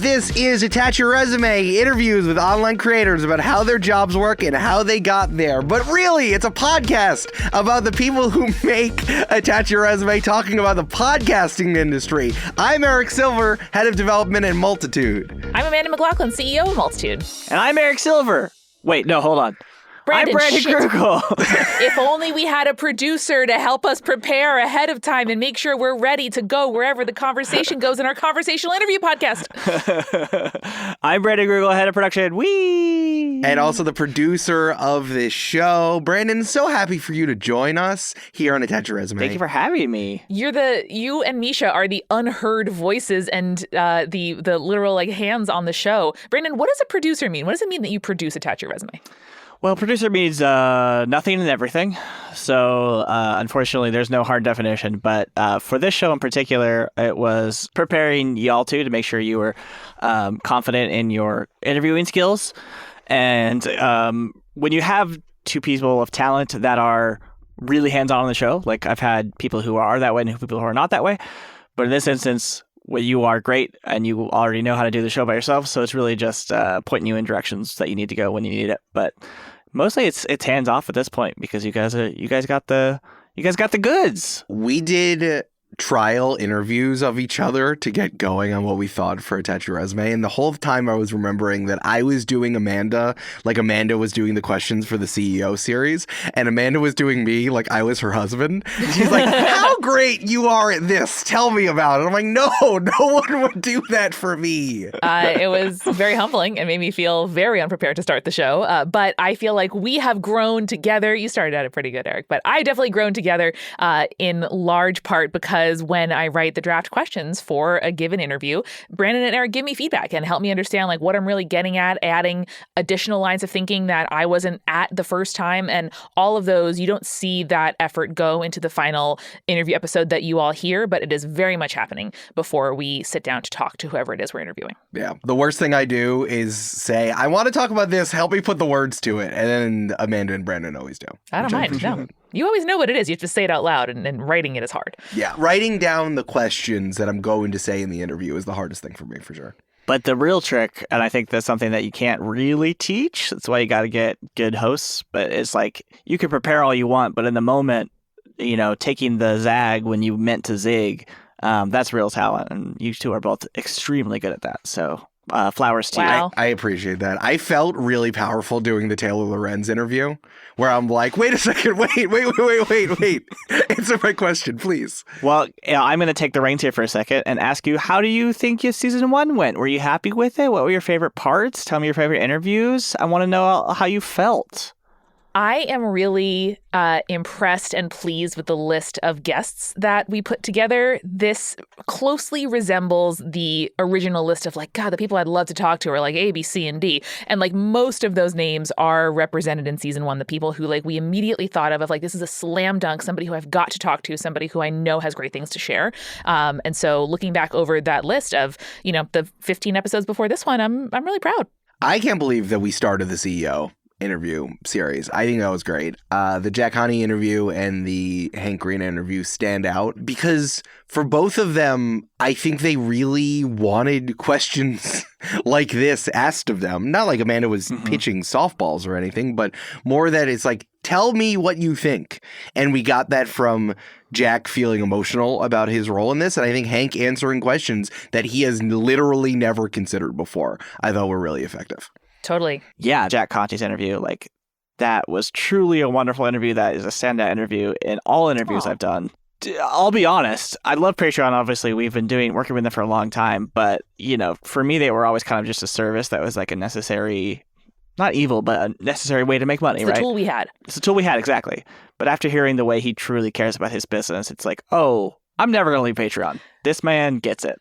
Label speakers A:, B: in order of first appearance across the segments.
A: This is Attach Your Resume, interviews with online creators about how their jobs work and how they got there. But really, it's a podcast about the people who make Attach Your Resume, talking about the podcasting industry. I'm Eric Silver, Head of Development at Multitude.
B: I'm Amanda McLoughlin, CEO of Multitude.
C: And I'm Eric Silver. Wait, no, hold on.
B: Brandon,
C: I'm Brandon Grugle.
B: If only we had a producer to help us prepare ahead of time and make sure we're ready to go wherever the conversation goes in our conversational interview podcast.
C: I'm Brandon Grugle, Head of Production. Whee!
A: And also the producer of this show. Brandon, so happy for you to join us here on Attach Your Resume.
C: Thank you for having me.
B: You and Mischa are the unheard voices and the literal hands on the show. Brandon, what does a producer mean? What does it mean that you produce Attach Your Resume?
C: Well, producer means nothing and everything. So, unfortunately, there's no hard definition. But for this show in particular, it was preparing y'all to make sure you were confident in your interviewing skills. And when you have two people of talent that are really hands-on on the show, like I've had people who are that way and people who are not that way. But in this instance, you are great and you already know how to do the show by yourself. So it's really just pointing you in directions that you need to go when you need it. But mostly it's hands off at this point because you guys got the goods.
A: We did trial interviews of each other to get going on what we thought for Attach Your Resume, and the whole time I was remembering that I was doing Amanda like Amanda was doing the questions for the CEO series, and Amanda was doing me like I was her husband. She's like, how great you are at this, tell me about it. I'm like, no one would do that for me.
B: It was very humbling and made me feel very unprepared to start the show, but I feel like we have grown together. You started out pretty good, Eric, but I've definitely grown together in large part because when I write the draft questions for a given interview, Brandon and Eric give me feedback and help me understand what I'm really getting at, adding additional lines of thinking that I wasn't at the first time. And all of those, you don't see that effort go into the final interview episode that you all hear, but it is very much happening before we sit down to talk to whoever it is we're interviewing.
A: Yeah. The worst thing I do is say, I want to talk about this, help me put the words to it. And then Amanda and Brandon always do.
B: I don't mind. No. You always know what it is. You have to say it out loud, and writing it is hard.
A: Yeah, writing down the questions that I'm going to say in the interview is the hardest thing for me, for sure.
C: But the real trick, and I think that's something that you can't really teach, that's why you got to get good hosts, but it's like you can prepare all you want, but in the moment, taking the zag when you meant to zig, that's real talent, and you two are both extremely good at that, so... flowers to
B: you.
A: I appreciate that. I felt really powerful doing the Taylor Lorenz interview where I'm like, wait a second, wait. Answer my question, please.
C: Well, I'm going to take the reins here for a second and ask you, how do you think your season 1 went? Were you happy with it? What were your favorite parts? Tell me your favorite interviews. I want to know how you felt.
B: I am really impressed and pleased with the list of guests that we put together. This closely resembles the original list of the people I'd love to talk to are A, B, C, and D. And most of those names are represented in season 1. The people who we immediately thought of this is a slam dunk, somebody who I've got to talk to, somebody who I know has great things to share. And so looking back over that list of, the 15 episodes before this one, I'm really proud.
A: I can't believe that we started the CEO interview series. I think that was great. The Jack Honey interview and the Hank Green interview stand out because for both of them, I think they really wanted questions like this asked of them. Not like Amanda was pitching softballs or anything, but more that it's tell me what you think. And we got that from Jack feeling emotional about his role in this. And I think Hank answering questions that he has literally never considered before, I thought were really effective.
B: Totally.
C: Yeah, Jack Conte's interview, that was truly a wonderful interview. That is a standout interview in all interviews I've done. I'll be honest, I love Patreon, obviously. We've been working with them for a long time, but, for me, they were always kind of just a service that was a necessary, not evil, but a necessary way to make money,
B: right? It's the tool we had.
C: It's the tool we had, exactly. But after hearing the way he truly cares about his business, it's oh, I'm never going to leave Patreon. This man gets it.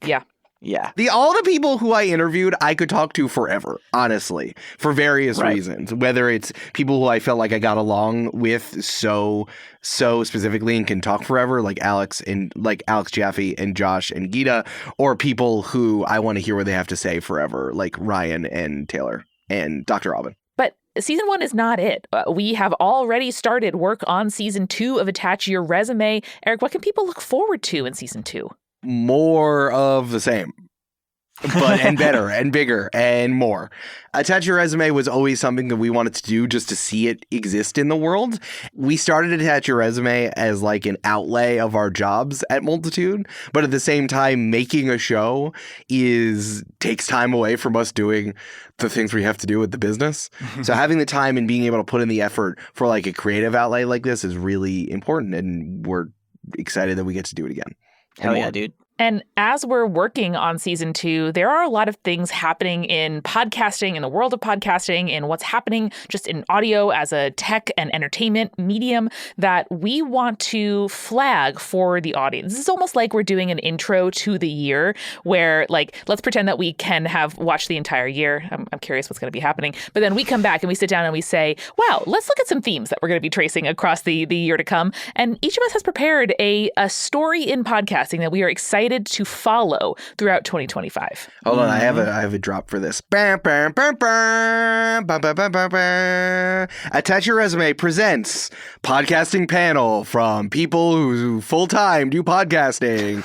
B: Yeah.
C: Yeah.
A: All the people who I interviewed, I could talk to forever, honestly, for various reasons. Whether it's people who I felt like I got along with so specifically and can talk forever, like Alex Jaffe and Josh and Gita, or people who I want to hear what they have to say forever, like Ryan and Taylor and Dr. Alban.
B: But season 1 is not it. We have already started work on season 2 of Attach Your Resume. Eric, what can people look forward to in season 2?
A: More of the same. but and better and bigger and more. Attach Your Resume was always something that we wanted to do just to see it exist in the world. We started Attach Your Resume as like an outlay of our jobs at Multitude, but at the same time, making a show takes time away from us doing the things we have to do with the business. So having the time and being able to put in the effort for like a creative outlay like this is really important, and we're excited that we get to do it again.
C: Hell yeah, dude.
B: And as we're working on season 2, there are a lot of things happening in podcasting, in the world of podcasting, and what's happening just in audio as a tech and entertainment medium that we want to flag for the audience. This is almost like we're doing an intro to the year where, like, let's pretend that we can have watched the entire year. I'm curious what's going to be happening. But then we come back and we sit down and we say, wow, let's look at some themes that we're going to be tracing across the year to come. And each of us has prepared a story in podcasting that we are excited to follow throughout 2025.
A: Hold on, I have a drop for this. Attach Your Resume presents podcasting panel from people who full-time do podcasting.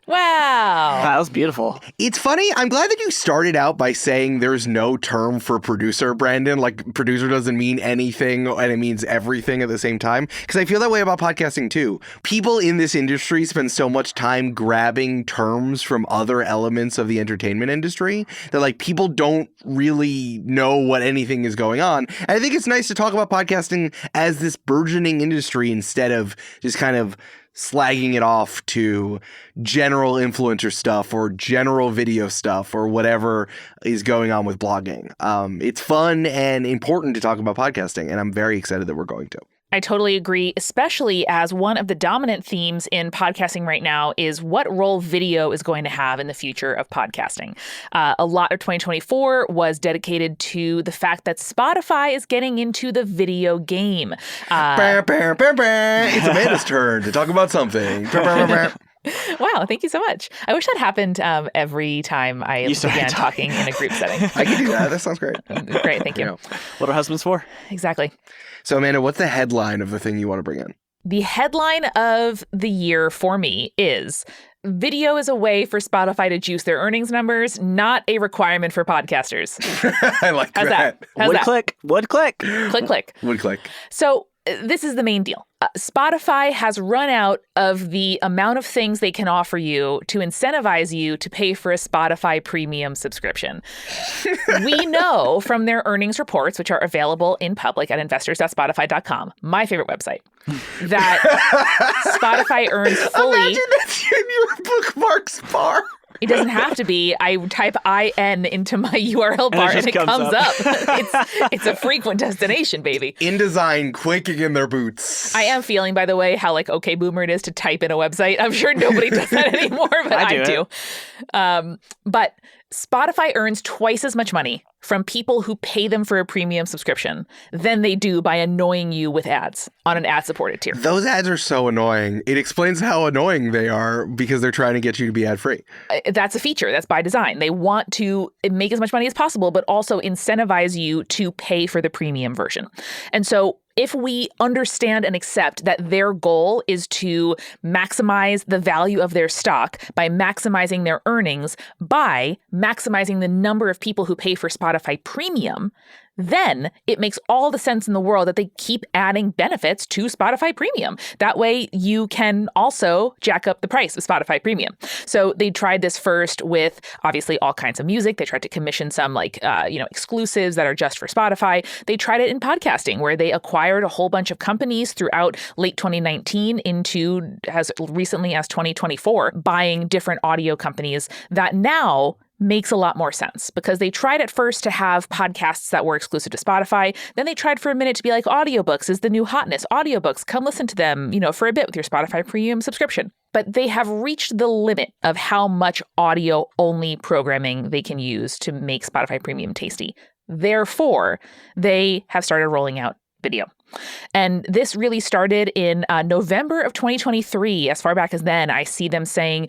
B: Wow.
C: That was beautiful.
A: It's funny. I'm glad that you started out by saying there's no term for producer, Brandon. Like, producer doesn't mean anything and it means everything at the same time. Because I feel that way about podcasting too. People in this industry spend so much time grabbing terms from other elements of the entertainment industry that like people don't really know what anything is going on. And I think it's nice to talk about podcasting as this burgeoning industry instead of just kind of slagging it off to general influencer stuff or general video stuff or whatever is going on with blogging. It's fun and important to talk about podcasting, and I'm very excited that we're going to.
B: I totally agree, especially as one of the dominant themes in podcasting right now is what role video is going to have in the future of podcasting. A lot of 2024 was dedicated to the fact that Spotify is getting into the video game.
A: It's Amanda's turn to talk about something.
B: Wow, thank you so much. I wish that happened every time I began talking in a group setting.
A: I can do that. That sounds great.
B: Great, thank you.
C: What are husbands for?
B: Exactly.
A: So, Amanda, what's the headline of the thing you want to bring in?
B: The headline of the year for me is video is a way for Spotify to juice their earnings numbers, not a requirement for podcasters.
A: I like
B: How's
A: that.
C: Would click.
B: Click, click.
A: Would click.
B: So this is the main deal. Spotify has run out of the amount of things they can offer you to incentivize you to pay for a Spotify premium subscription. We know from their earnings reports, which are available in public at investors.spotify.com, my favorite website, that Spotify earns fully.
A: Imagine that's in your bookmarks bar.
B: It doesn't have to be. I type IN into my URL bar and it comes up. It's a frequent destination, baby.
A: InDesign quaking in their boots.
B: I am feeling, by the way, how like okay boomer it is to type in a website. I'm sure nobody does that anymore, but I do. But Spotify earns twice as much money from people who pay them for a premium subscription than they do by annoying you with ads on an ad-supported tier.
A: Those ads are so annoying. It explains how annoying they are because they're trying to get you to be ad-free.
B: That's a feature. That's by design. They want to make as much money as possible, but also incentivize you to pay for the premium version. And so if we understand and accept that their goal is to maximize the value of their stock by maximizing their earnings, by maximizing the number of people who pay for Spotify Premium, then it makes all the sense in the world that they keep adding benefits to Spotify Premium. That way you can also jack up the price of Spotify Premium. So they tried this first with obviously all kinds of music. They tried to commission some exclusives that are just for Spotify. They tried it in podcasting where they acquired a whole bunch of companies throughout late 2019 into as recently as 2024, buying different audio companies that now makes a lot more sense because they tried at first to have podcasts that were exclusive to Spotify. Then they tried for a minute to be like, audiobooks is the new hotness. Audiobooks, come listen to them, for a bit with your Spotify Premium subscription. But they have reached the limit of how much audio-only programming they can use to make Spotify Premium tasty. Therefore, they have started rolling out video. And this really started in November of 2023. As far back as then, I see them saying,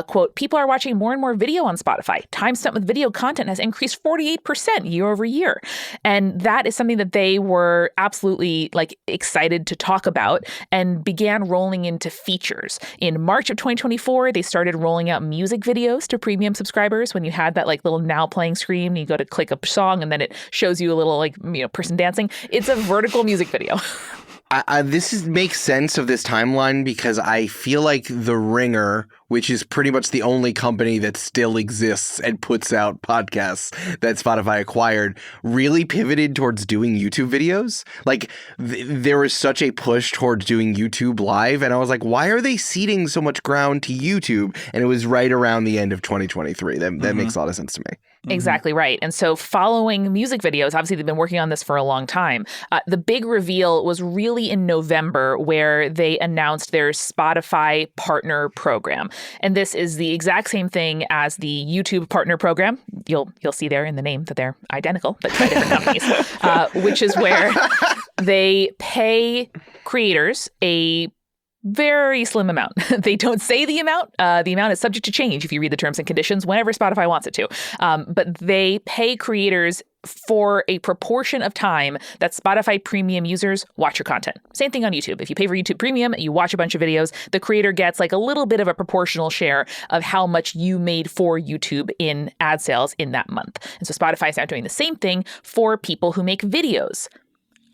B: quote, people are watching more and more video on Spotify. Time spent with video content has increased 48% year over year. And that is something that they were absolutely excited to talk about and began rolling into features. In March of 2024, they started rolling out music videos to premium subscribers. When you had that little now playing screen, you go to click a song and then it shows you a little person dancing. It's a vertical music video.
A: This makes sense of this timeline because I feel like The Ringer, which is pretty much the only company that still exists and puts out podcasts that Spotify acquired, really pivoted towards doing YouTube videos. There was such a push towards doing YouTube live, and I was like, why are they ceding so much ground to YouTube? And it was right around the end of 2023. That makes a lot of sense to me.
B: Exactly right. And so following music videos, obviously they've been working on this for a long time. The big reveal was really in November where they announced their Spotify partner program. And this is the exact same thing as the YouTube partner program. You'll see there in the name that they're identical, but by different companies, which is where they pay creators a very slim amount. They don't say the amount. The amount is subject to change if you read the terms and conditions whenever Spotify wants it to. But they pay creators for a proportion of time that Spotify premium users watch your content. Same thing on YouTube. If you pay for YouTube Premium, you watch a bunch of videos, the creator gets a little bit of a proportional share of how much you made for YouTube in ad sales in that month. And so Spotify is now doing the same thing for people who make videos.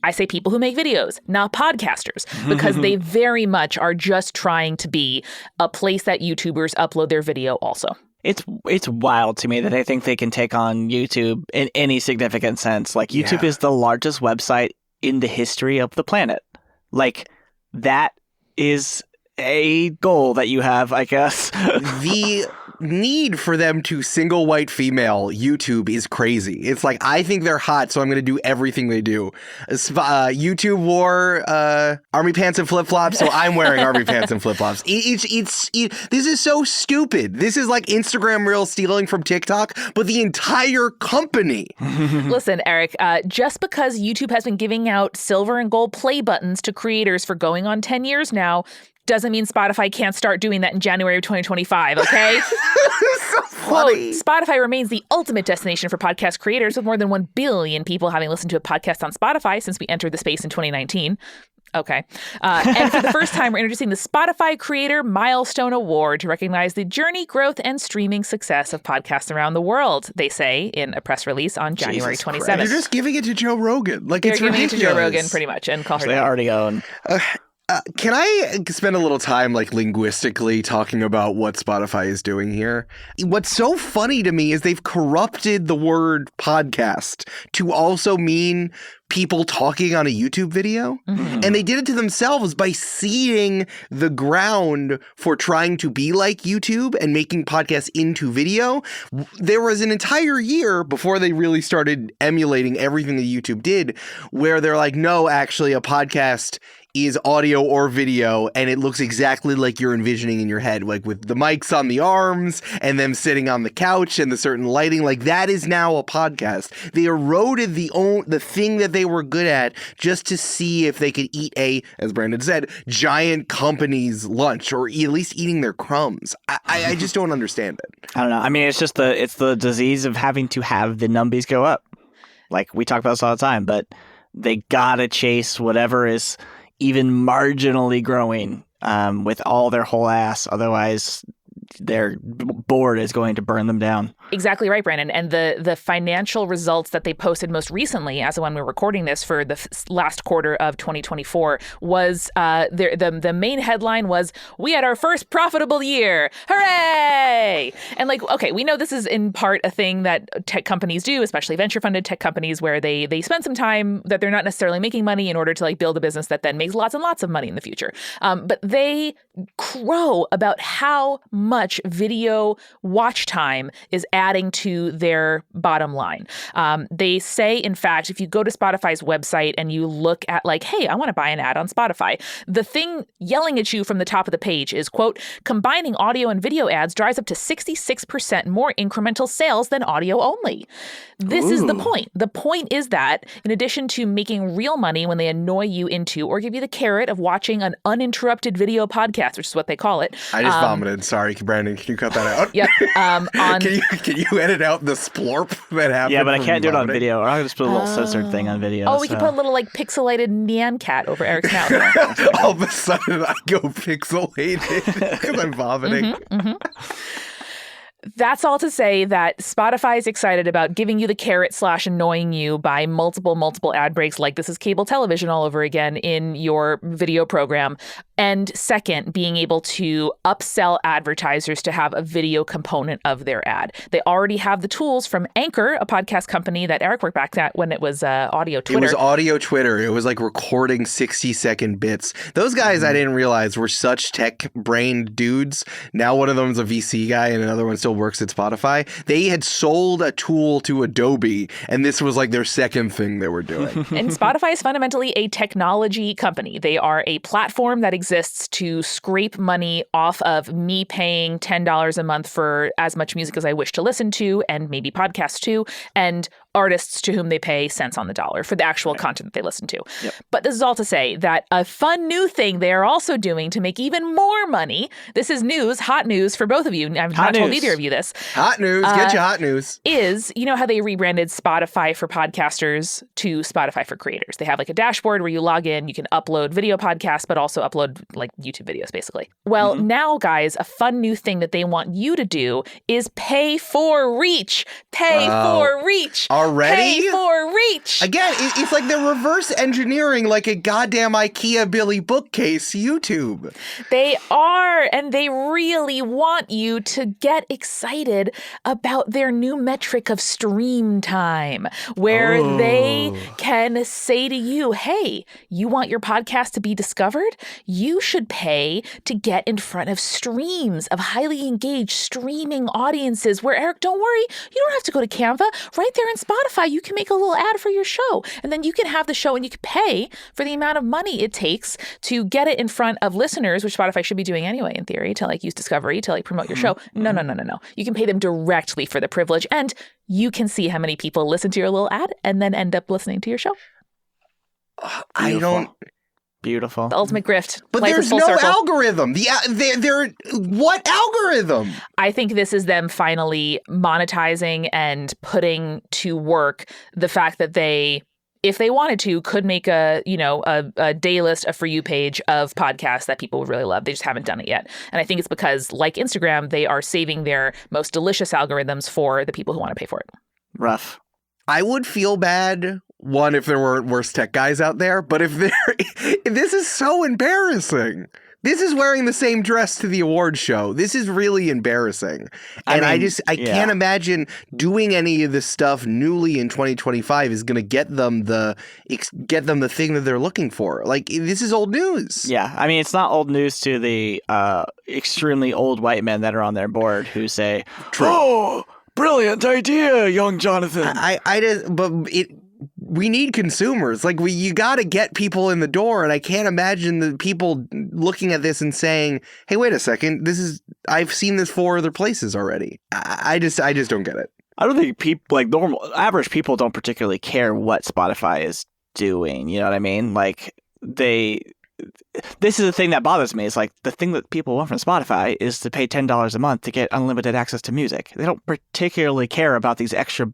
B: I say people who make videos, not podcasters, because they very much are just trying to be a place that YouTubers upload their video also.
C: It's wild to me that they think they can take on YouTube in any significant sense. YouTube is the largest website in the history of the planet. That is a goal that you have, I guess.
A: The need for them to single white female YouTube is crazy. It's I think they're hot, so I'm going to do everything they do. YouTube wore army pants and flip-flops, so I'm wearing army pants and flip-flops. This is so stupid. This is like Instagram Reels stealing from TikTok, but the entire company.
B: Listen, Eric, just because YouTube has been giving out silver and gold play buttons to creators for going on 10 years now, doesn't mean Spotify can't start doing that in January of 2025, okay?
A: So funny.
B: Quote, Spotify remains the ultimate destination for podcast creators with more than 1 billion people having listened to a podcast on Spotify since we entered the space in 2019. Okay. And for the first time, we're introducing the Spotify Creator Milestone Award to recognize the journey, growth, and streaming success of podcasts around the world, they say in a press release on January 27th.
A: They're just giving it to Joe Rogan.
B: They're
A: It's
B: giving
A: ridiculous.
B: it to Joe Rogan, pretty much, and call her
C: They already own.
A: Can I spend a little time linguistically talking about what Spotify is doing here? What's so funny to me is they've corrupted the word podcast to also mean people talking on a YouTube video. Mm-hmm. And they did it to themselves by ceding the ground for trying to be like YouTube and making podcasts into video. There was an entire year before they really started emulating everything that YouTube did where they're like, no, actually a podcast is audio or video, and it looks exactly like you're envisioning in your head, with the mics on the arms and them sitting on the couch and the certain lighting. That is now a podcast. They eroded the thing that they were good at just to see if they could eat as Brandon said, giant company's lunch, or at least eating their crumbs. I just don't understand it.
C: I don't know. I mean, it's the disease of having to have the numbies go up. We talk about this all the time, but they gotta chase whatever is even marginally growing with all their whole ass. Otherwise, their board is going to burn them down.
B: Exactly right, Brandon. And the financial results that they posted most recently, as of when we're recording this for the last quarter of 2024, was the main headline was, "We had our first profitable year. Hooray!" And okay, we know this is in part a thing that tech companies do, especially venture-funded tech companies, where they spend some time that they're not necessarily making money in order to build a business that then makes lots and lots of money in the future. But they crow about how much much video watch time is adding to their bottom line. They say, in fact, if you go to Spotify's website and you look at like, hey, I want to buy an ad on Spotify, the thing yelling at you from the top of the page is, quote, combining audio and video ads drives up to 66% more incremental sales than audio only. This is the point. The point is that in addition to making real money when they annoy you into or give you the carrot of watching an uninterrupted video podcast, which is what they call it.
A: I just vomited. Sorry, Brandon. Can you cut that out?
B: Yep.
A: Can you edit out the splorp that happened?
C: Yeah, but I can't do it on video. Or I'll just put a little censored thing on video.
B: Oh, we can put a little like pixelated Nyan cat over Eric's mouth.
A: All of a sudden, I go pixelated because I'm vomiting.
B: That's all to say that Spotify is excited about giving you the carrot / annoying you by multiple ad breaks like this is cable television all over again in your video program. And second, being able to upsell advertisers to have a video component of their ad. They already have the tools from Anchor, a podcast company that Eric worked back at when it was audio Twitter.
A: It was audio Twitter. It was like recording 60-second bits. Those guys I didn't realize were such tech-brained dudes. Now one of them is a VC guy and another one still works at Spotify. They had sold a tool to Adobe, and this was like their second thing they were doing.
B: And Spotify is fundamentally a technology company. They are a platform that exists to scrape money off of me paying $10 a month for as much music as I wish to listen to, and maybe podcasts too, and artists to whom they pay cents on the dollar for the actual content that they listen to.
C: Yep.
B: But this is all to say that a fun new thing they are also doing to make even more money, this is news, hot news for both of you, I've not told either of you this.
A: Hot news, get you hot news.
B: Is, you know how they rebranded Spotify for podcasters to Spotify for creators? They have like a dashboard where you log in, you can upload video podcasts, but also upload like YouTube videos, basically. Well, now, guys, a fun new thing that they want you to do is pay for reach. Pay for reach.
A: Already?
B: Pay for reach.
A: Again, it's like they're reverse engineering like a goddamn IKEA Billy bookcase YouTube.
B: They are, and they really want you to get excited about their new metric of stream time, where they can say to you, hey, you want your podcast to be discovered? You should pay to get in front of streams of highly engaged streaming audiences where, Eric, don't worry, you don't have to go to Canva. Right there in Spotify, you can make a little ad for your show, and then you can have the show and you can pay for the amount of money it takes to get it in front of listeners, which Spotify should be doing anyway, in theory, to like use discovery, to like promote your show. No. You can pay them directly for the privilege, and you can see how many people listen to your little ad and then end up listening to your show.
A: I don't...
C: Beautiful.
B: The ultimate grift.
A: But
B: Life
A: there's
B: is full
A: no
B: circle.
A: algorithm. What algorithm?
B: I think this is them finally monetizing and putting to work the fact that they, if they wanted to, could make a day list, a For You page of podcasts that people would really love. They just haven't done it yet. And I think it's because, like Instagram, they are saving their most delicious algorithms for the people who want to pay for it.
C: Rough.
A: I would feel bad, one, if there weren't worse tech guys out there, but if this is so embarrassing. This is wearing the same dress to the awards show. This is really embarrassing. And I can't imagine doing any of this stuff newly in 2025 is going to get them the thing that they're looking for. Like, this is old news.
C: Yeah, I mean, it's not old news to the extremely old white men that are on their board who say, "Oh, brilliant idea, young Jonathan."
A: We need consumers. Like, you got to get people in the door, and I can't imagine the people looking at this and saying, "Hey, wait a second, I've seen this 4 other places already." I just don't get it.
C: I don't think people, like average people, don't particularly care what Spotify is doing. You know what I mean? Like, this is the thing that bothers me. It's like the thing that people want from Spotify is to pay $10 a month to get unlimited access to music. They don't particularly care about these extra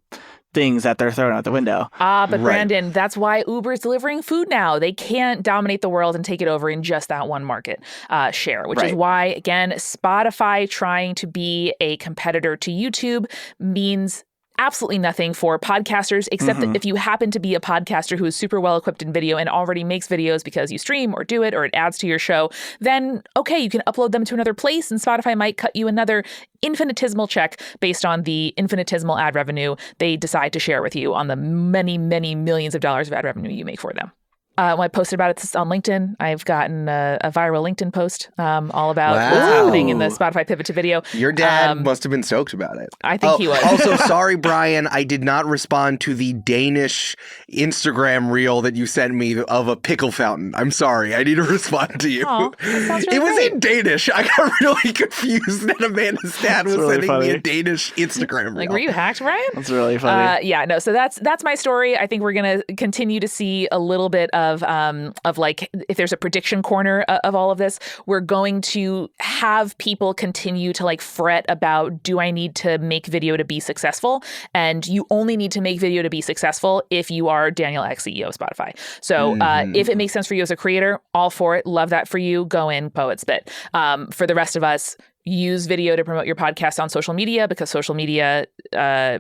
C: things that they're throwing out the window.
B: But
A: Right.
B: Brandon, that's why Uber is delivering food now. They can't dominate the world and take it over in just that one market share, which is why, again, Spotify trying to be a competitor to YouTube means absolutely nothing for podcasters, except that if you happen to be a podcaster who is super well equipped in video and already makes videos because you stream or do it or it adds to your show, then okay, you can upload them to another place and Spotify might cut you another infinitesimal check based on the infinitesimal ad revenue they decide to share with you on the many, many millions of dollars of ad revenue you make for them. When I posted about it on LinkedIn, I've gotten a viral LinkedIn post all about what's happening in the Spotify pivot to video.
A: Your dad must have been stoked about it.
B: I think he was.
A: Also, sorry, Brian, I did not respond to the Danish Instagram reel that you sent me of a pickle fountain. I'm sorry. I need to respond to you.
B: Aw, that sounds really
A: it was
B: great.
A: in Danish. I got really confused that Amanda's dad was
C: really
A: sending
C: funny.
A: me a Danish Instagram reel.
B: Like, were you hacked, Brian?
C: That's really funny.
B: So that's my story. I think we're gonna continue to see a little bit of like, if there's a prediction corner of all of this, we're going to have people continue to like fret about, do I need to make video to be successful? And you only need to make video to be successful if you are Daniel Ek, CEO of Spotify. So if it makes sense for you as a creator, all for it. Love that for you. Go in, poet spit. For the rest of us, use video to promote your podcast on social media, because social media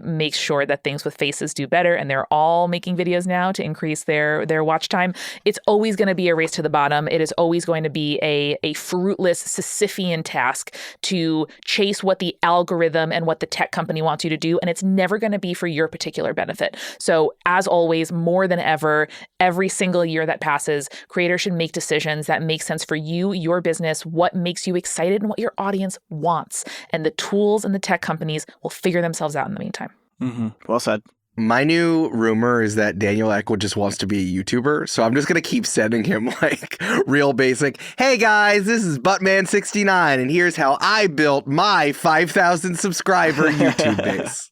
B: makes sure that things with faces do better, and they're all making videos now to increase their watch time. It's always going to be a race to the bottom. It is always going to be a fruitless Sisyphean task to chase what the algorithm and what the tech company wants you to do, and it's never going to be for your particular benefit. So as always, more than ever, every single year that passes, creators should make decisions that make sense for you, your business, what makes you excited, and what your audience wants. And the tools and the tech companies will figure themselves out in the meantime.
C: Mm-hmm. Well said.
A: My new rumor is that Daniel Ek just wants to be a YouTuber, so I'm just going to keep sending him like real basic, hey guys, this is Buttman69, and here's how I built my 5,000 subscriber YouTube base.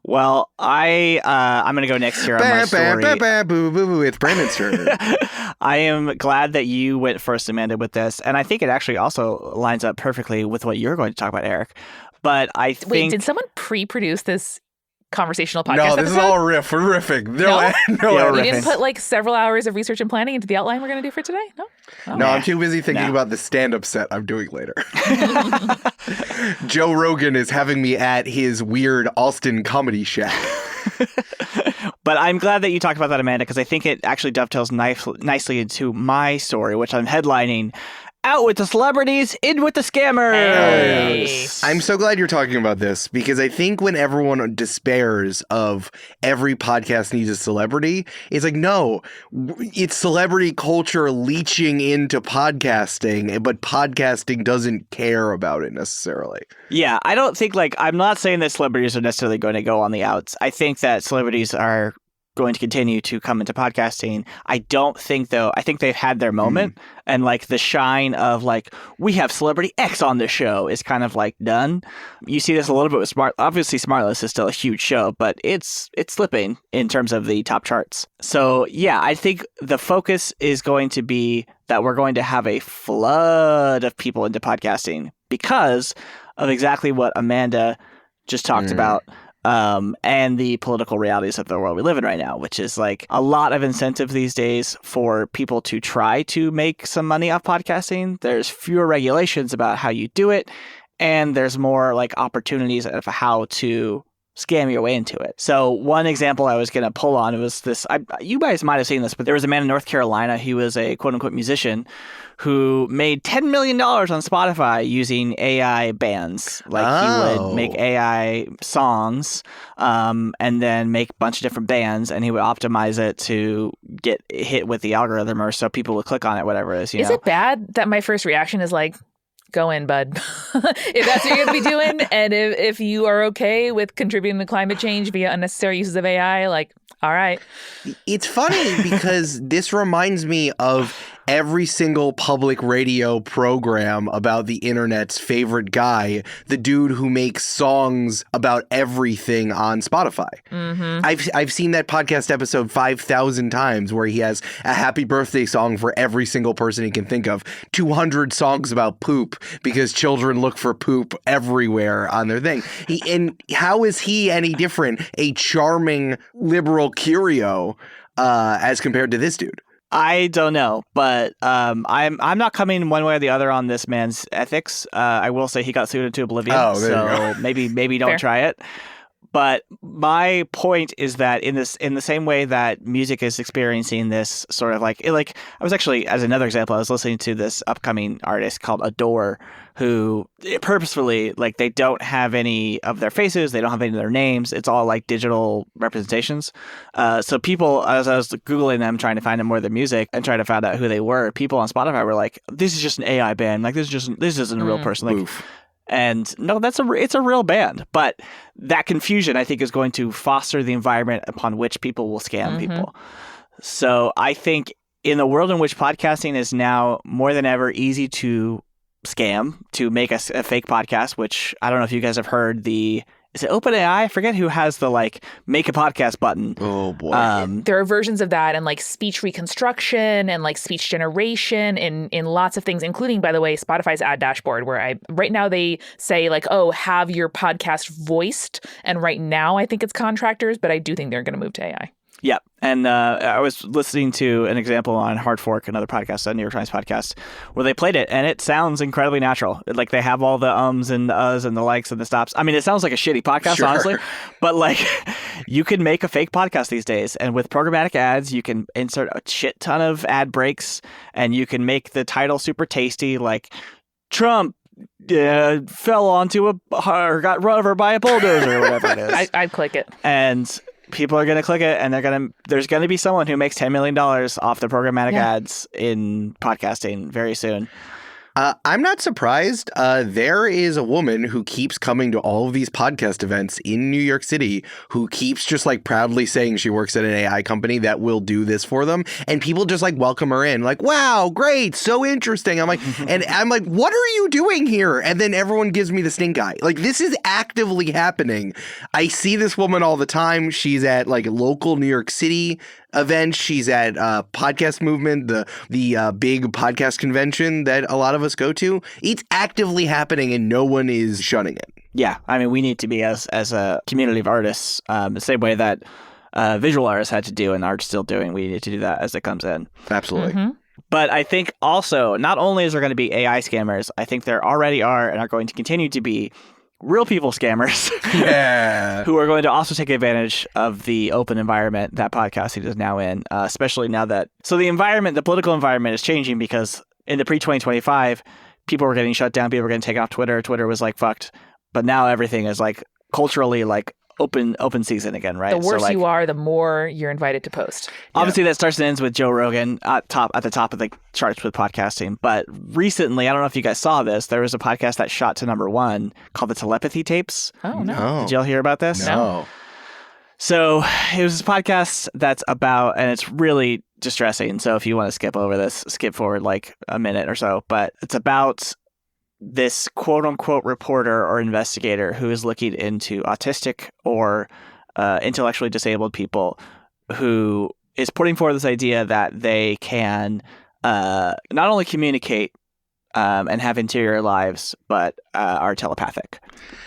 C: Well, I'm going to go next here on my story.
A: Boo, boo, boo. It's Brandon's turn.
C: I am glad that you went first, Amanda, with this. And I think it actually also lines up perfectly with what you're going to talk about, Eric. But I think...
B: Wait, did someone pre-produce this conversational podcast
A: No, this
B: episode?
A: is all we're riffing. No,
C: Yeah,
B: You
C: we're
B: didn't
C: riffing.
B: put like several hours of research and planning into the outline we're going to do for today? No? Oh.
A: No, I'm too busy thinking about the stand-up set I'm doing later. Joe Rogan is having me at his weird Austin comedy shack.
C: But I'm glad that you talked about that, Amanda, because I think it actually dovetails nicely into my story, which I'm headlining, Out with the Celebrities, In with the Scammers.
B: Hey.
A: I'm so glad you're talking about this, because I think when everyone despairs of every podcast needs a celebrity, it's like, no, it's celebrity culture leaching into podcasting, but podcasting doesn't care about it necessarily.
C: Yeah, I don't think, I'm not saying that celebrities are necessarily going to go on the outs. I think that celebrities are going to continue to come into podcasting. I don't think, though, I think they've had their moment, and the shine of we have Celebrity X on this show is kind of done. You see this a little bit with obviously Smartless is still a huge show, but it's slipping in terms of the top charts. So yeah, I think the focus is going to be that we're going to have a flood of people into podcasting because of exactly what Amanda just talked about. And the political realities of the world we live in right now, which is a lot of incentive these days for people to try to make some money off podcasting. There's fewer regulations about how you do it, and there's more opportunities of how to scam your way into it. So one example I was going to pull on was this. You guys might have seen this, but there was a man in North Carolina. He was a quote-unquote musician who made $10 million on Spotify using AI bands. He would make AI songs and then make a bunch of different bands, and he would optimize it to get hit with the algorithm or so people would click on it, whatever it is.
B: Is it bad that my first reaction is go in, bud? If that's what you're going to be doing, and if you are okay with contributing to climate change via unnecessary uses of AI, all right.
A: It's funny because this reminds me of every single public radio program about the internet's favorite guy, the dude who makes songs about everything on Spotify. Mm-hmm. I've seen that podcast episode 5,000 times where he has a happy birthday song for every single person he can think of, 200 songs about poop because children look for poop everywhere on their thing. And how is he any different, a charming liberal curio, as compared to this dude?
C: I don't know, but I'm not coming one way or the other on this man's ethics. I will say he got sued into oblivion,
A: Oh, there you go.
C: maybe don't
B: Fair.
C: try it. But my point is that in the same way that music is experiencing this sort of like I was actually, as another example, I was listening to this upcoming artist called Adore, who purposefully, like, they don't have any of their faces, they don't have any of their names. It's all like digital representations. So people, as I was Googling them, trying to find them more of their music and trying to find out who they were, people on Spotify were like, "This is just an AI band. Like, this isn't a real person." Like,
A: Oof.
C: and no, it's a real band. But that confusion, I think, is going to foster the environment upon which people will scam people. So I think in the world in which podcasting is now more than ever easy to scam, to make a fake podcast, which I don't know if you guys have heard is it OpenAI? I forget who has the make a podcast button.
A: Oh boy.
B: There are versions of that and like speech reconstruction and like speech generation in lots of things, including, by the way, Spotify's ad dashboard, where right now they say like, oh, have your podcast voiced. And right now I think it's contractors, but I do think they're going to move to AI.
C: Yeah. And I was listening to an example on Hard Fork, another podcast, a New York Times podcast, where they played it, and it sounds incredibly natural. Like, they have all the ums and the uhs and the likes and the stops. I mean, it sounds like a shitty podcast, honestly. But, like, you can make a fake podcast these days, and with programmatic ads, you can insert a shit ton of ad breaks, and you can make the title super tasty, like, Trump fell onto or got run over by a bulldozer or whatever it is.
B: I'd click it.
C: And people are going to click it, and there's going to be someone who makes $10 million off the programmatic ads in podcasting very soon.
A: I'm not surprised. There is a woman who keeps coming to all of these podcast events in New York City who keeps just like proudly saying she works at an AI company that will do this for them. And people just like welcome her in like, wow, great. So interesting. I'm like, what are you doing here? And then everyone gives me the stink eye. Like, this is actively happening. I see this woman all the time. She's at like local New York City events. She's at Podcast Movement, the big podcast convention that a lot of us go to. It's actively happening and no one is shunning it.
C: Yeah, I mean, we need to be as a community of artists, the same way that visual artists had to do and are still doing. We need to do that as it comes in.
A: Absolutely.
C: But I think also, not only is there going to be AI scammers, I think there already are and are going to continue to be real people scammers who are going to also take advantage of the open environment that podcasting is now in, especially now that... So the political environment is changing because in the pre-2025, people were getting shut down, people were getting taken off Twitter. Twitter was like fucked. But now everything is like culturally like open season again, right?
B: The worse you are, the more you're invited to post.
C: Obviously, that starts and ends with Joe Rogan at the top of the charts with podcasting. But recently, I don't know if you guys saw this, there was a podcast that shot to #1 called The Telepathy Tapes.
B: Oh, no.
C: Did y'all hear about this?
A: No.
C: So it was a podcast that's about, and it's really distressing. So if you want to skip over this, skip forward like a minute or so. But it's about this quote-unquote reporter or investigator who is looking into autistic or intellectually disabled people, who is putting forward this idea that they can not only communicate and have interior lives, but are telepathic.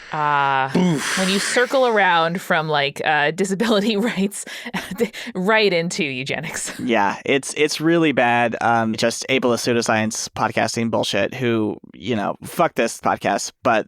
B: When you circle around from like disability rights right into eugenics.
C: Yeah, it's really bad. Just ableist pseudoscience podcasting bullshit who, fuck this podcast. But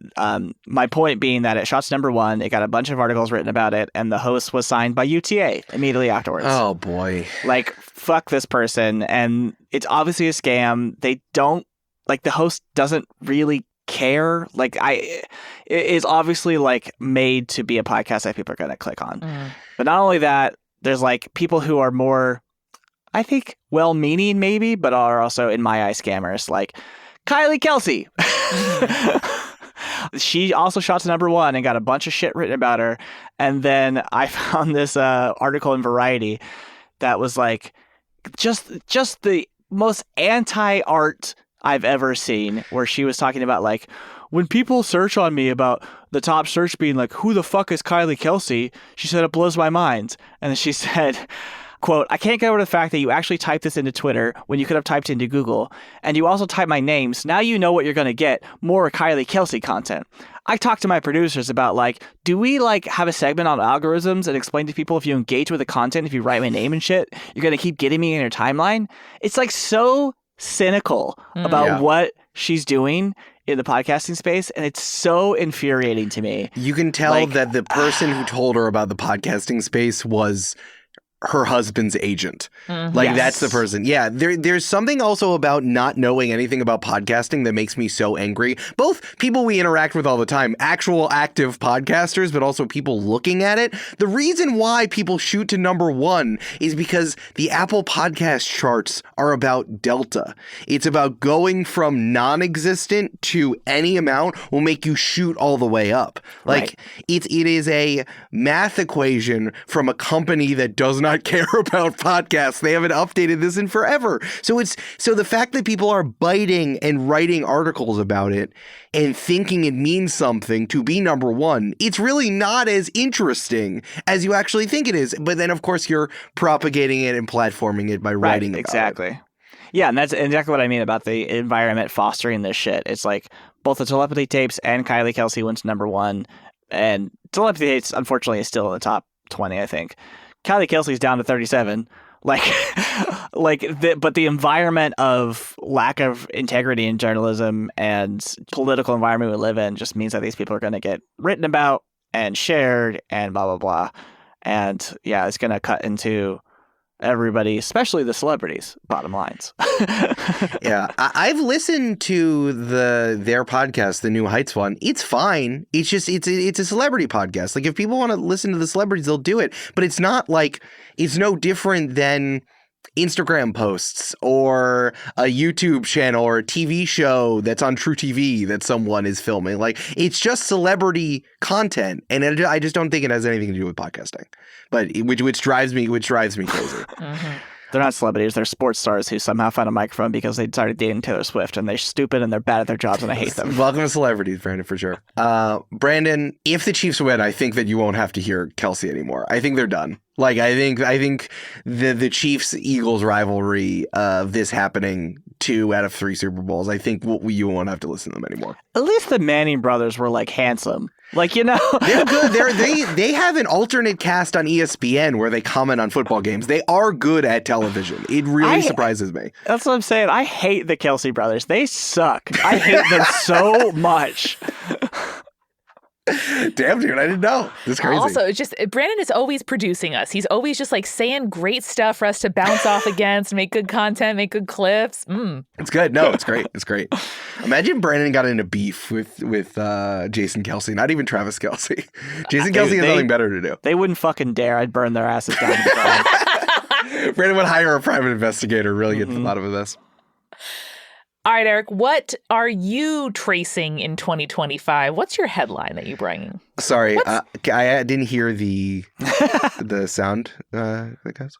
C: my point being that it shot to #1, it got a bunch of articles written about it, and the host was signed by UTA immediately afterwards.
A: Oh, boy.
C: Like, fuck this person. And it's obviously a scam. They don't, like, the host doesn't really care. Like, it is obviously like made to be a podcast that people are going to click on. But not only that, there's like people who are more, I think, well-meaning maybe, but are also in my eye scammers, like Kylie Kelsey. She also shot to #1 and got a bunch of shit written about her. And then I found this article in Variety that was like just the most anti-art I've ever seen, where she was talking about like, when people search on me about the top search being like, who the fuck is Kylie Kelsey? She said, it blows my mind. And then she said, quote, I can't get over the fact that you actually typed this into Twitter when you could have typed into Google. And you also typed my name. So now you know what you're going to get, more Kylie Kelsey content. I talked to my producers about like, do we like have a segment on algorithms and explain to people if you engage with the content, if you write my name and shit, you're going to keep getting me in your timeline? It's like so cynical about what she's doing. in the podcasting space, and it's so infuriating to me.
A: You can tell that the person who told her about the podcasting space was her husband's agent. Like, that's the person. Yeah, there's something also about not knowing anything about podcasting that makes me so angry. Both people we interact with all the time, actual active podcasters, but also people looking at it. The reason why people shoot to number one is because the Apple Podcast charts are about delta. It's about going from non-existent to any amount will make you shoot all the way up. Like, it is a math equation from a company that does not care about podcasts. They haven't updated this in forever. So the fact that people are biting and writing articles about it and thinking it means something to be number one, it's really not as interesting as you actually think it is. But then, of course, you're propagating it and platforming it by writing about
C: exactly.
A: it.
C: Yeah, and that's exactly what I mean about the environment fostering this shit. It's like both the telepathy tapes and Kylie Kelsey went to number one, and telepathy tapes, unfortunately, is still in the top 20, I think. Kylie Kelsey's down to 37. But the environment of lack of integrity in journalism and political environment we live in just means that these people are going to get written about and shared and blah, blah, blah. And yeah, it's going to cut into everybody, especially the celebrities' bottom lines.
A: Yeah, I've listened to their podcast, the New Heights one. It's fine. It's just it's a celebrity podcast. Like, if people want to listen to the celebrities, they'll do it. But it's not like it's no different than Instagram posts or a YouTube channel or a TV show that's on True TV that someone is filming. Like, it's just celebrity content, and I just don't think it has anything to do with podcasting. But which drives me crazy.
C: They're not celebrities. They're sports stars who somehow found a microphone because they started dating Taylor Swift, and they're stupid and they're bad at their jobs and I hate them.
A: Welcome to celebrities, Brandon, for sure. Brandon, if the Chiefs win, I think that you won't have to hear Kelsey anymore. I think they're done. Like, I think the Chiefs-Eagles rivalry of this happening 2 out of 3 Super Bowls, I think you won't have to listen to them anymore.
C: At least the Manning brothers were, like, handsome. Like, you know.
A: They're good. They have an alternate cast on ESPN where they comment on football games. They are good at television. It really surprises me.
C: That's what I'm saying. I hate the Kelsey brothers. They suck. I hate them so much.
A: Damn, dude, I didn't know. This is crazy.
B: Also, it's just Brandon is always producing us. He's always just like saying great stuff for us to bounce off against, make good content, make good clips.
A: It's good. No, it's great. It's great. Imagine Brandon got into beef with Jason Kelsey, not even Travis Kelsey. Jason Kelsey has nothing better to do.
C: They wouldn't fucking dare. I'd burn their asses down.
A: Brandon would hire a private investigator, really get to the bottom of this.
B: All right, Eric, what are you tracing in 2025? What's your headline that you're bringing?
A: Sorry, I didn't hear the sound, guys.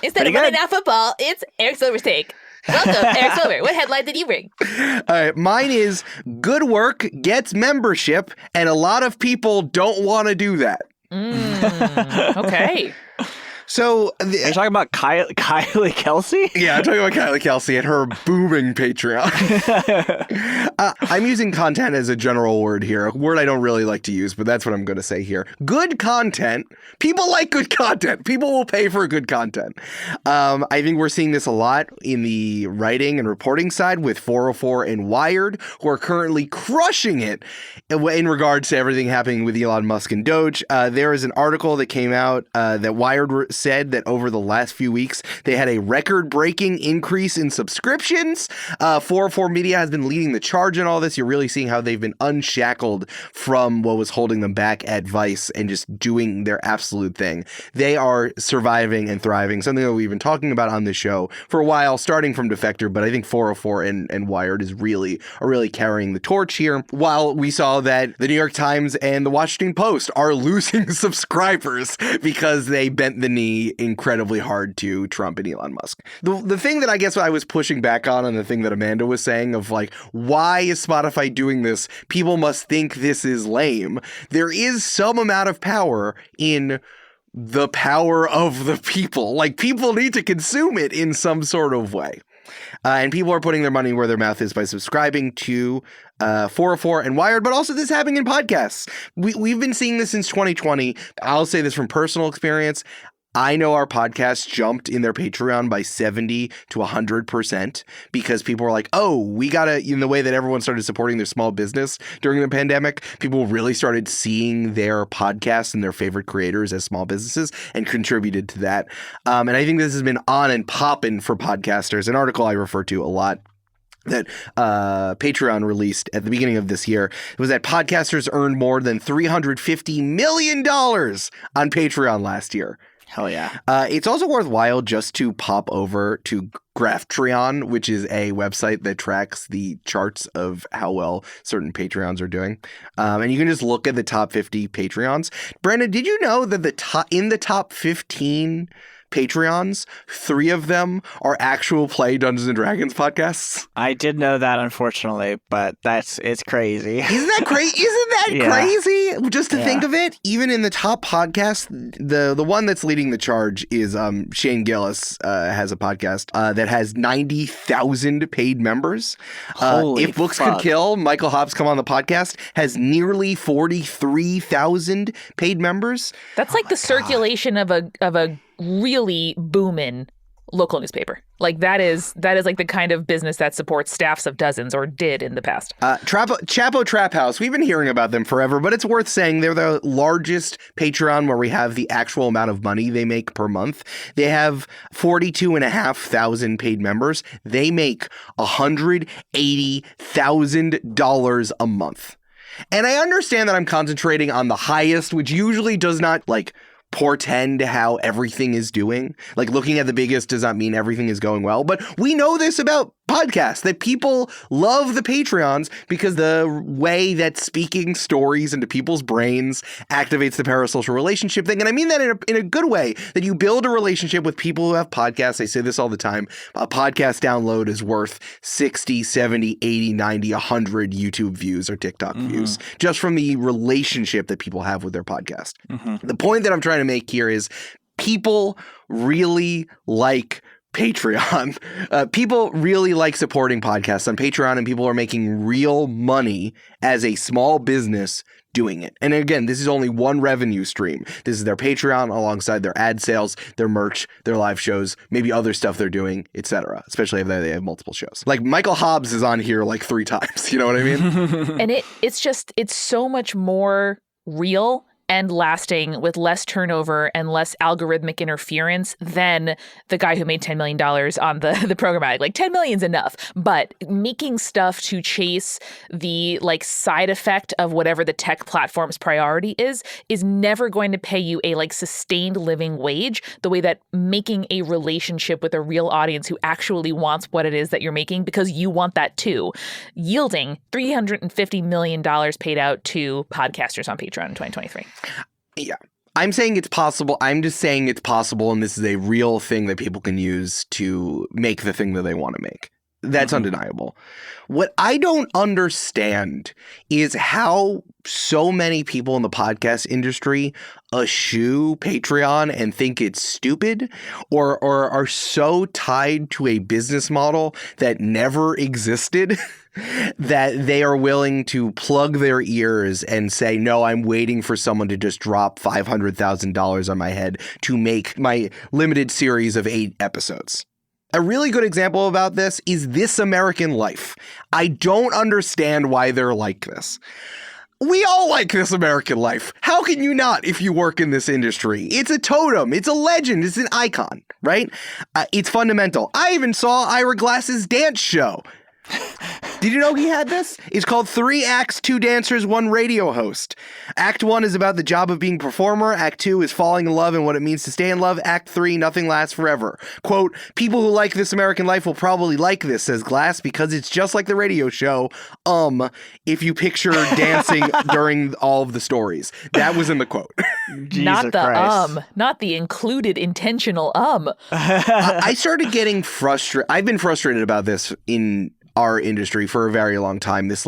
B: Instead of running out football, it's Eric Silver's take. Welcome, Eric Silver. What headline did you bring?
A: All right, mine is good work gets membership, and a lot of people don't want to do that.
B: Okay.
A: So,
C: are you talking about Kylie Kelsey?
A: Yeah, I'm talking about Kylie Kelsey and her booming Patreon. I'm using content as a general word here, a word I don't really like to use, but that's what I'm going to say here. Good content. People like good content. People will pay for good content. I think we're seeing this a lot in the writing and reporting side with 404 and Wired, who are currently crushing it in regards to everything happening with Elon Musk and Doge. There is an article that came out that Wired said that over the last few weeks, they had a record-breaking increase in subscriptions. 404 Media has been leading the charge in all this. You're really seeing how they've been unshackled from what was holding them back at Vice and just doing their absolute thing. They are surviving and thriving, something that we've been talking about on this show for a while, starting from Defector, but I think 404 and Wired are really carrying the torch here. While we saw that the New York Times and the Washington Post are losing subscribers because they bent the knee incredibly hard to Trump and Elon Musk. The thing that I guess I was pushing back on, and the thing that Amanda was saying of like, why is Spotify doing this? People must think this is lame. There is some amount of power in the power of the people. Like, people need to consume it in some sort of way. And people are putting their money where their mouth is by subscribing to 404 and Wired, but also this happening in podcasts. We've been seeing this since 2020. I'll say this from personal experience. I know our podcast jumped in their Patreon by 70 to 100% because people were like, oh, we got to, in the way that everyone started supporting their small business during the pandemic, people really started seeing their podcasts and their favorite creators as small businesses and contributed to that. And I think this has been on and popping for podcasters, an article I refer to a lot that Patreon released at the beginning of this year. It was that podcasters earned more than $350 million on Patreon last year.
C: Hell yeah.
A: It's also worthwhile just to pop over to Graphtreon, which is a website that tracks the charts of how well certain Patreons are doing. And you can just look at the top 50 Patreons. Brandon, did you know that in the top 15 Patreons, 3 of them are actual play Dungeons and Dragons podcasts?
C: I did know that, unfortunately, but it's crazy.
A: Isn't that crazy? Isn't that crazy? Just to think of it, even in the top podcast, the one that's leading the charge is Shane Gillis has a podcast that has 90,000 paid members. If Books Could Kill, Michael Hobbs Come on the Podcast, has nearly 43,000 paid members.
B: That's like the circulation of a really booming local newspaper. Like that is like the kind of business that supports staffs of dozens, or did in the past.
A: Chapo Trap House, we've been hearing about them forever, but it's worth saying they're the largest Patreon where we have the actual amount of money they make per month. They have 42,500 paid members. They make $180,000 a month. And I understand that I'm concentrating on the highest, which usually does not portend how everything is doing. Like, looking at the biggest does not mean everything is going well, but we know this about podcasts, that people love the Patreons because the way that speaking stories into people's brains activates the parasocial relationship thing. And I mean that in a good way, that you build a relationship with people who have podcasts. I say this all the time. A podcast download is worth 60, 70, 80, 90, 100 YouTube views or TikTok views, just from the relationship that people have with their podcast. The point that I'm trying to make here is people really like Patreon. People really like supporting podcasts on Patreon, and people are making real money as a small business doing it. And again, this is only one revenue stream. This is their Patreon alongside their ad sales, their merch, their live shows, maybe other stuff they're doing, etc. Especially if they have multiple shows. Like Michael Hobbs is on here like 3 times. You know what I mean?
B: And it's so much more real and lasting, with less turnover and less algorithmic interference than the guy who made $10 million on the programmatic. Like, 10 million's enough, but making stuff to chase the side effect of whatever the tech platform's priority is never going to pay you a sustained living wage the way that making a relationship with a real audience who actually wants what it is that you're making, because you want that too, yielding $350 million paid out to podcasters on Patreon in 2023.
A: Yeah. I'm saying it's possible. I'm just saying it's possible, and this is a real thing that people can use to make the thing that they want to make. That's undeniable. What I don't understand is how so many people in the podcast industry eschew Patreon and think it's stupid, or are so tied to a business model that never existed that they are willing to plug their ears and say, no, I'm waiting for someone to just drop $500,000 on my head to make my limited series of 8 episodes. A really good example about this is This American Life. I don't understand why they're like this. We all like This American Life. How can you not if you work in this industry? It's a totem. It's a legend. It's an icon, right? It's fundamental. I even saw Ira Glass's dance show. Did you know he had this? It's called 3 Acts, 2 Dancers, 1 Radio Host. Act 1 is about the job of being a performer. Act 2 is falling in love and what it means to stay in love. Act 3, nothing lasts forever. Quote, people who like This American Life will probably like this, says Glass, because it's just like the radio show, if you picture dancing during all of the stories. That was in the quote.
B: Not the not the included intentional
A: I started getting frustrated. I've been frustrated about this in our industry for a very long time. This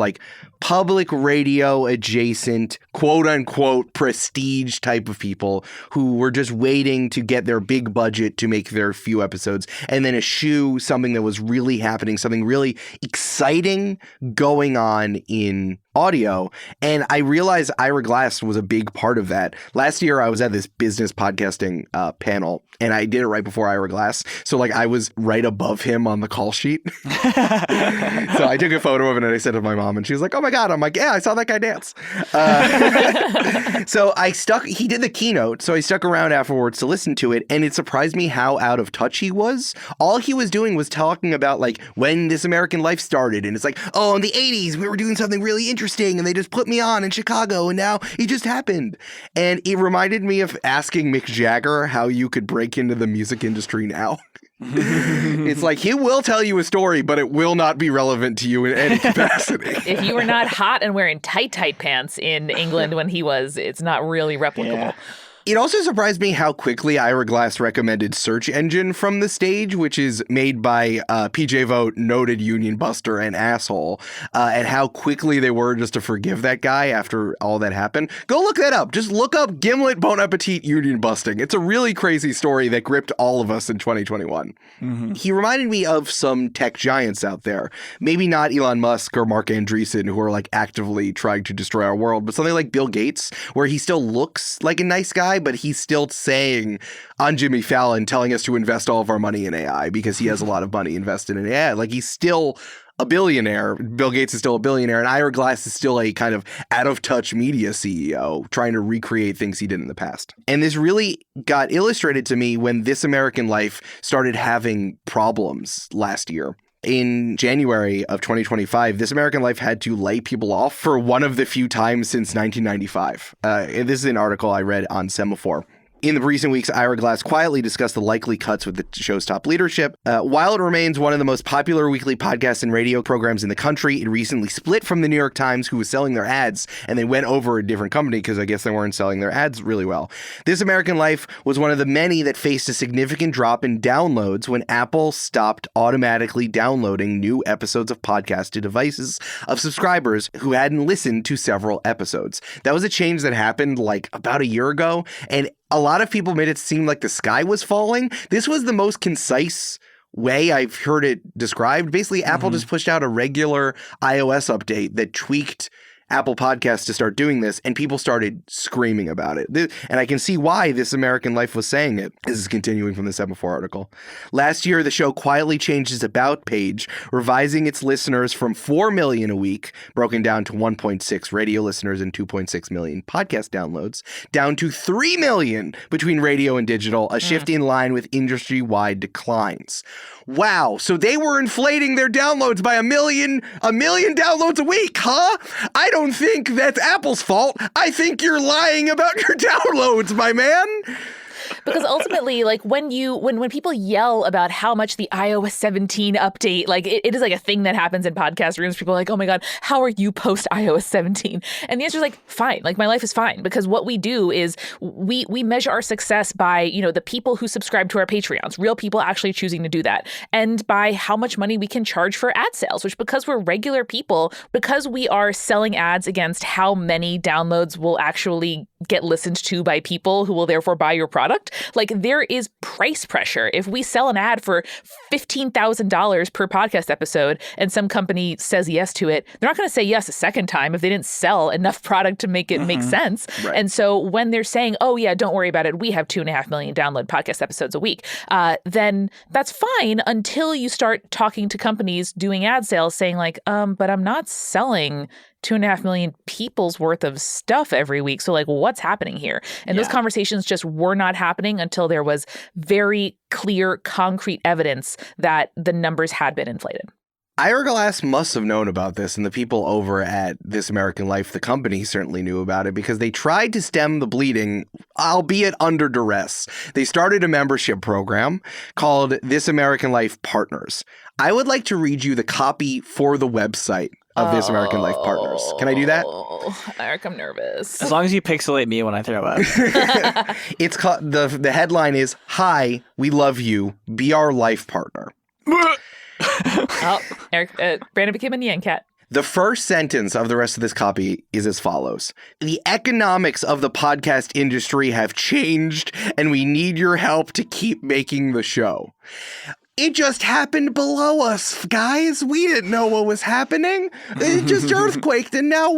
A: public radio adjacent, quote unquote, prestige type of people who were just waiting to get their big budget to make their few episodes and then eschew something that was really happening, something really exciting going on in audio. And I realized Ira Glass was a big part of that. Last year, I was at this business podcasting panel, and I did it right before Ira Glass. So like I was right above him on the call sheet. So I took a photo of it and I sent it to my mom, and she was like, "Oh my God." I'm like, "Yeah, I saw that guy dance." So he did the keynote. So I stuck around afterwards to listen to it. And it surprised me how out of touch he was. All he was doing was talking about like when This American Life started. And it's like, oh, in the 80s, we were doing something really interesting and they just put me on in Chicago and now it just happened. And it reminded me of asking Mick Jagger how you could break into the music industry now. It's like he will tell you a story, but it will not be relevant to you in any capacity.
B: If you were not hot and wearing tight pants in England when he was, it's not really replicable.
C: Yeah.
A: It also surprised me how quickly Ira Glass recommended Search Engine from the stage, which is made by PJ Vogt, noted union buster and asshole, and how quickly they were just to forgive that guy after all that happened. Go look that up. Just look up Gimlet Bon Appetit union busting. It's a really crazy story that gripped all of us in 2021. Mm-hmm. He reminded me of some tech giants out there. Maybe not Elon Musk or Mark Andreessen, who are like actively trying to destroy our world, but something like Bill Gates, where he still looks like a nice guy, but he's still saying on Jimmy Fallon, telling us to invest all of our money in AI because he has a lot of money invested in AI. Like he's still a billionaire. Bill Gates is still a billionaire, and Ira Glass is still a kind of out-of-touch media CEO trying to recreate things he did in the past. And this really got illustrated to me when This American Life started having problems last year. In January of 2025, This American Life had to lay people off for one of the few times since 1995. This is an article I read on Semaphore. In the recent weeks, Ira Glass quietly discussed the likely cuts with the show's top leadership. While it remains one of the most popular weekly podcasts and radio programs in the country, it recently split from the New York Times, who was selling their ads, and they went over a different company because I guess they weren't selling their ads really well. This American Life was one of the many that faced a significant drop in downloads when Apple stopped automatically downloading new episodes of podcasts to devices of subscribers who hadn't listened to several episodes. That was a change that happened like about a year ago, and a lot of people made it seem like the sky was falling. This was the most concise way I've heard it described. Basically, Apple just pushed out a regular iOS update that tweaked Apple Podcasts to start doing this, and people started screaming about it. And I can see why This American Life was saying it. This is continuing from the Semaphore article. Last year, the show quietly changed its About page, revising its listeners from 4 million a week, broken down to 1.6 radio listeners and 2.6 million podcast downloads, down to 3 million between radio and digital, a shift in line with industry-wide declines. Wow, so they were inflating their downloads by a million downloads a week, huh? I don't think that's Apple's fault. I think you're lying about your downloads, my man.
B: Because ultimately, like when people yell about how much the iOS 17 update, like it is like a thing that happens in podcast rooms. People are like, oh my God, how are you post iOS 17? And the answer is like, fine. Like my life is fine, because what we do is we measure our success by, you know, the people who subscribe to our Patreons, real people actually choosing to do that, and by how much money we can charge for ad sales, which because we're regular people, because we are selling ads against how many downloads will actually get listened to by people who will therefore buy your product. Like there is price pressure. If we sell an ad for $15,000 per podcast episode and some company says yes to it, they're not going to say yes a second time if they didn't sell enough product to make it make sense. Right. And so when they're saying, oh yeah, don't worry about it, we have 2.5 million download podcast episodes a week, then that's fine until you start talking to companies doing ad sales saying like, but I'm not selling 2.5 million people's worth of stuff every week. So like, what's happening here? And those conversations just were not happening until there was very clear, concrete evidence that the numbers had been inflated.
A: Ira Glass must have known about this, and the people over at This American Life, the company, certainly knew about it because they tried to stem the bleeding, albeit under duress. They started a membership program called This American Life Partners. I would like to read you the copy for the website of This American Life Partners. Can I do that?
B: Eric, I'm nervous.
C: As long as you pixelate me when I throw up.
A: It's called, the headline is, "Hi, we love you. Be our life partner."
B: Oh, Eric, Brandon became a Nyan cat.
A: The first sentence of the rest of this copy is as follows. "The economics of the podcast industry have changed, and we need your help to keep making the show." It just happened below us, guys. We didn't know what was happening. It just earthquaked, and now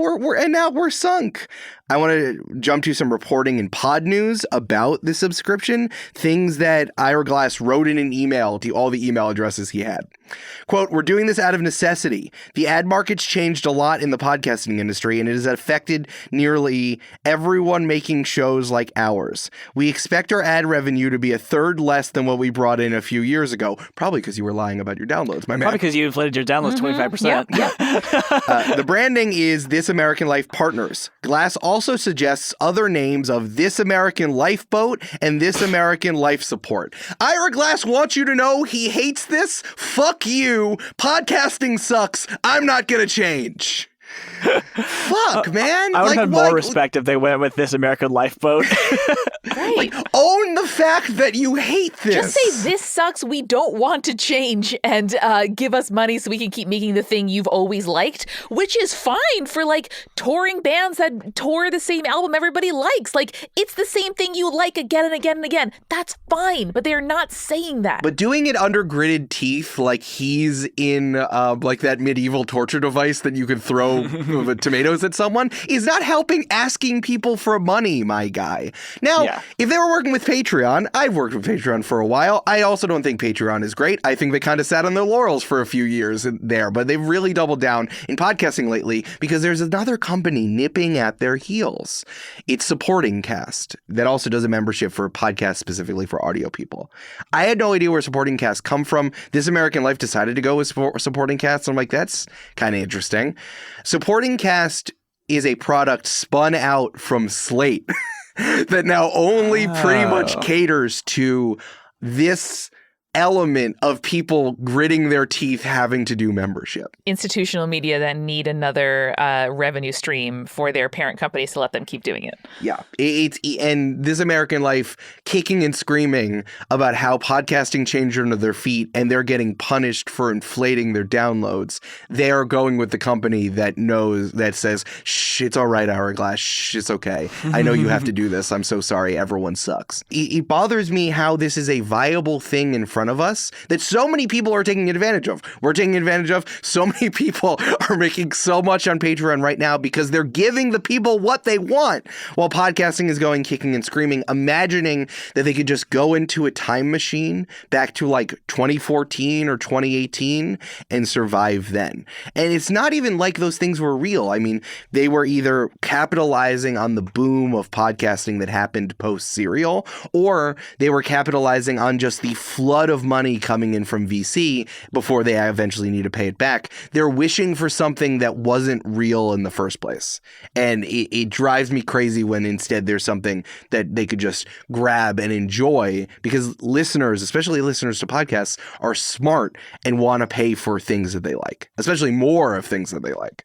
A: we're sunk. I want to jump to some reporting in Pod News about the subscription, things that Ira Glass wrote in an email to all the email addresses he had. Quote, "We're doing this out of necessity. The ad market's changed a lot in the podcasting industry, and it has affected nearly everyone making shows like ours. We expect our ad revenue to be a third less than what we brought in a few years ago." Probably because you were lying about your downloads, my man.
C: Probably because you inflated your downloads 25%.
B: Yeah.
A: The branding is This American Life Partners. Glass also suggests other names of This American Lifeboat and This American Life Support. Ira Glass wants you to know he hates this. Fuck you. Podcasting sucks. I'm not gonna change. Fuck, man.
C: I would have more respect if they went with This American Lifeboat.
B: Right.
A: Own the fact that you hate this.
B: Just say this sucks. We don't want to change, and give us money so we can keep making the thing you've always liked, which is fine for like touring bands that tour the same album everybody likes. Like, it's the same thing you like again and again and again. That's fine, but they're not saying that.
A: But doing it under gritted teeth, like he's in like that medieval torture device that you could throw tomatoes at someone, is not helping asking people for money, my guy. Now, if they were working with Patreon, I've worked with Patreon for a while. I also don't think Patreon is great. I think they kind of sat on their laurels for a few years there, but they've really doubled down in podcasting lately because there's another company nipping at their heels. It's Supporting Cast that also does a membership for podcasts specifically for audio people. I had no idea where Supporting Cast come from. This American Life decided to go with Supporting Cast. I'm like, that's kind of interesting. Supporting Cast is a product spun out from Slate that now only pretty much caters to this element of people gritting their teeth having to do membership.
B: Institutional media that need another revenue stream for their parent companies to let them keep doing it.
A: Yeah. And This American Life kicking and screaming about how podcasting changed under their feet and they're getting punished for inflating their downloads. They're going with the company that says, shh, it's all right, Hourglass. Shh, it's okay. I know you have to do this. I'm so sorry. Everyone sucks. It bothers me how this is a viable thing in front of us that so many people are taking advantage of. We're taking advantage of. So many people are making so much on Patreon right now because they're giving the people what they want while podcasting is going kicking and screaming, imagining that they could just go into a time machine back to like 2014 or 2018 and survive then. And it's not even like those things were real. I mean, they were either capitalizing on the boom of podcasting that happened post-Serial, or they were capitalizing on just the flood of money coming in from VC before they eventually need to pay it back. They're wishing for something that wasn't real in the first place. And it drives me crazy when instead there's something that they could just grab and enjoy, because listeners, especially listeners to podcasts, are smart and want to pay for things that they like, especially more of things that they like.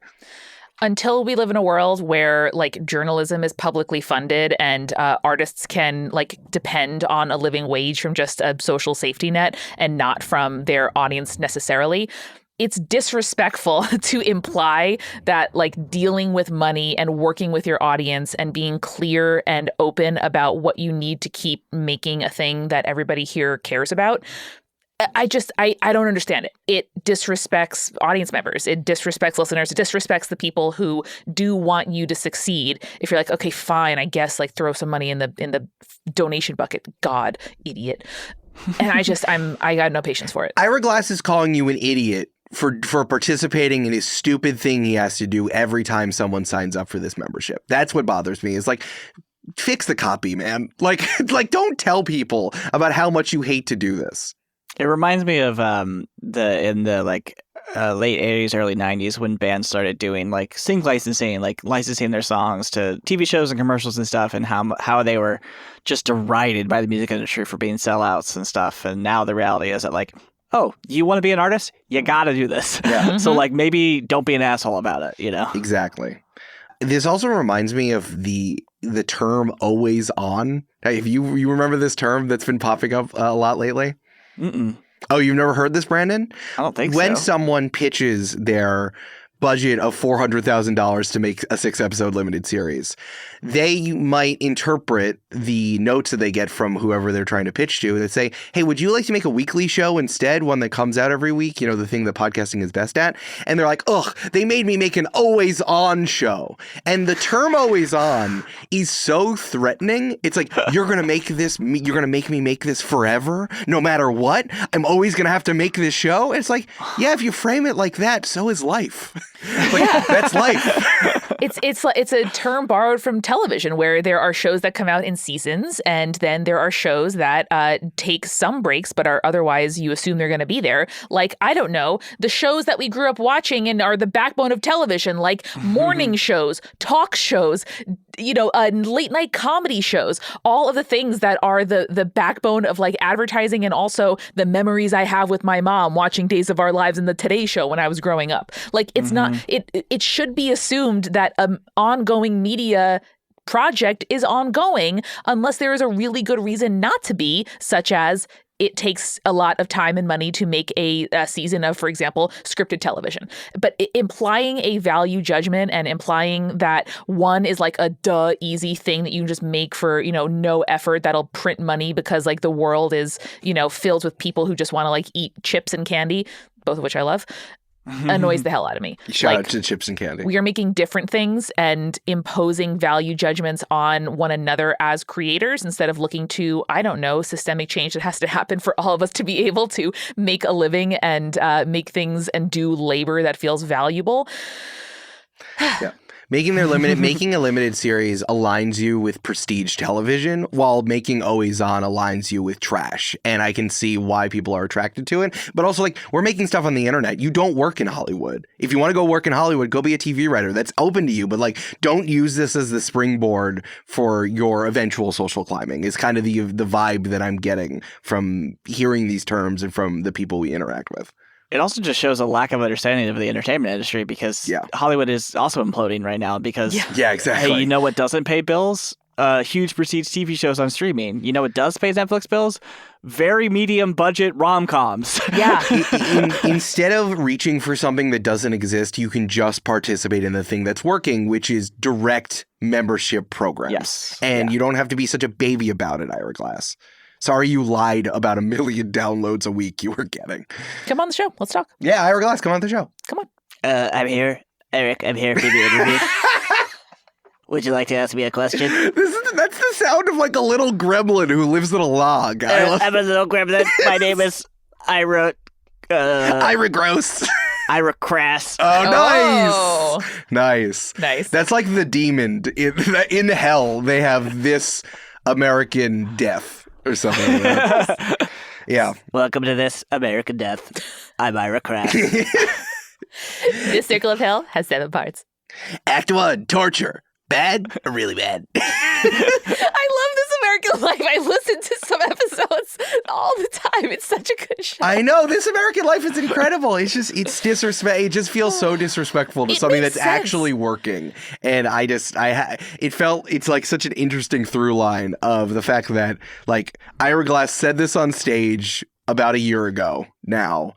B: Until we live in a world where like journalism is publicly funded and artists can like depend on a living wage from just a social safety net and not from their audience necessarily, it's disrespectful to imply that like dealing with money and working with your audience and being clear and open about what you need to keep making a thing that everybody here cares about. I don't understand it. It disrespects audience members. It disrespects listeners. It disrespects the people who do want you to succeed. If you're like, okay, fine, I guess like throw some money in the donation bucket. God, idiot. And I got no patience for it.
A: Ira Glass is calling you an idiot for participating in his stupid thing he has to do every time someone signs up for this membership. That's what bothers me. Is like, fix the copy, man. Like don't tell people about how much you hate to do this.
C: It reminds me of in the late 80s, early 90s when bands started doing like sync licensing, like licensing their songs to TV shows and commercials and stuff, and how they were just derided by the music industry for being sellouts and stuff. And now the reality is that like, oh, you want to be an artist? You got to do this. Yeah. So like maybe don't be an asshole about it, you know? Exactly.
A: This also reminds me of the term always on. If you remember this term that's been popping up a lot lately?
C: Mm-mm.
A: Oh, you've never heard this, Brandon?
C: I don't think so.
A: When someone pitches their budget of $400,000 to make a 6-episode limited series. They might interpret the notes that they get from whoever they're trying to pitch to that say, hey, would you like to make a weekly show instead, one that comes out every week, the thing that podcasting is best at? And they're like, ugh, they made me make an always on show. And the term always on is so threatening. It's like, you're going to make me make this forever, no matter what? I'm always going to have to make this show? It's like, yeah, if you frame it like that, so is life. That's life.
B: It's a term borrowed from television where there are shows that come out in seasons, and then there are shows that take some breaks but are otherwise you assume they're going to be there. Like, I don't know, the shows that we grew up watching and are the backbone of television, like morning shows, talk shows, late night comedy shows, all of the things that are the backbone of like advertising, and also the memories I have with my mom watching Days of Our Lives and the Today Show when I was growing up. Like, it's not, it should be assumed that an ongoing media project is ongoing unless there is a really good reason not to be, such as it takes a lot of time and money to make a season of, for example, scripted television. But implying a value judgment and implying that one is like a easy thing that you can just make for, no effort that'll print money because like the world is, filled with people who just want to like eat chips and candy, both of which I love, annoys the hell out of me.
A: Shout out to chips and candy.
B: We are making different things and imposing value judgments on one another as creators instead of looking to, I don't know, systemic change that has to happen for all of us to be able to make a living and make things and do labor that feels valuable.
A: Yeah. Making a limited series aligns you with prestige television, while making always on aligns you with trash. And I can see why people are attracted to it. But also, like, we're making stuff on the internet. You don't work in Hollywood. If you want to go work in Hollywood, go be a TV writer. That's open to you. But like, don't use this as the springboard for your eventual social climbing. Is kind of the vibe that I'm getting from hearing these terms and from the people we interact with.
C: It also just shows a lack of understanding of the entertainment industry because Hollywood is also imploding right now because,
A: yeah, exactly.
C: Hey, you know what doesn't pay bills? Huge prestige TV shows on streaming. You know what does pay Netflix bills? Very medium budget rom-coms.
B: Yeah.
A: Instead of reaching for something that doesn't exist, you can just participate in the thing that's working, which is direct membership programs.
C: Yes.
A: And you don't have to be such a baby about it, Ira Glass. Sorry you lied about 1 million downloads a week you were getting.
B: Come on the show. Let's talk.
A: Yeah, Ira Glass, come on the show.
B: Come on.
C: I'm here. Eric, I'm here for the interview. Would you like to ask me a question?
A: That's the sound of like a little gremlin who lives in a log.
C: I'm a little gremlin. My name is Ira.
A: Ira Gross.
C: Ira Crass.
A: Oh, nice.
B: Nice.
A: That's like the demon. In hell, they have this American death. Or something like that. Yeah.
C: Welcome to this American Death. I'm Ira Crass.
B: This circle of hell has 7 parts.
A: Act 1, torture. Bad or really bad?
B: I love This American Life. I listen to some episodes all the time. It's such a good show.
A: I know. This American Life is incredible. It's disrespect. It just feels so disrespectful to something that's actually working. And it's like such an interesting through line of the fact that like Ira Glass said this on stage about a year ago now.